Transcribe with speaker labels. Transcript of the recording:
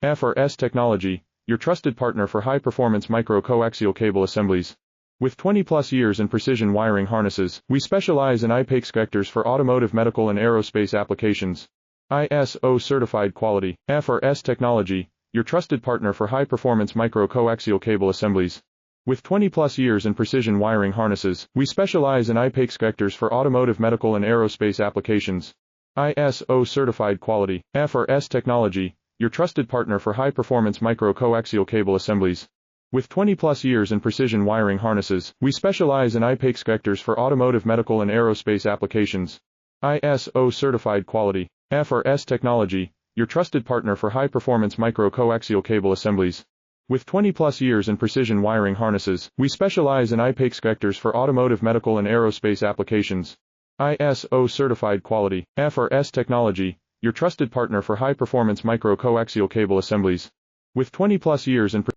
Speaker 1: FRS Technology, your trusted partner for high-performance micro-coaxial cable assemblies. With 20-plus years in precision wiring harnesses, we specialize in IPACE connectors for automotive, medical, and aerospace applications. ISO-certified quality. FRS Technology, your trusted partner for high-performance micro-coaxial cable assemblies. With 20-plus years in precision wiring harnesses, we specialize in IPACE connectors for automotive, medical, and aerospace applications. ISO-certified quality. FRS Technology, your trusted partner for high-performance micro-coaxial cable assemblies. With 20-plus years in precision wiring harnesses, we specialize in IPACE connectors for automotive, medical, and aerospace applications. ISO-certified quality. FRS Technology, your trusted partner for high-performance micro-coaxial cable assemblies. With 20-plus years in precision wiring harnesses, we specialize in IPACE connectors for automotive, medical, and aerospace applications. ISO-certified quality. FRS Technology, your trusted partner for high-performance micro-coaxial cable assemblies. With 20-plus years in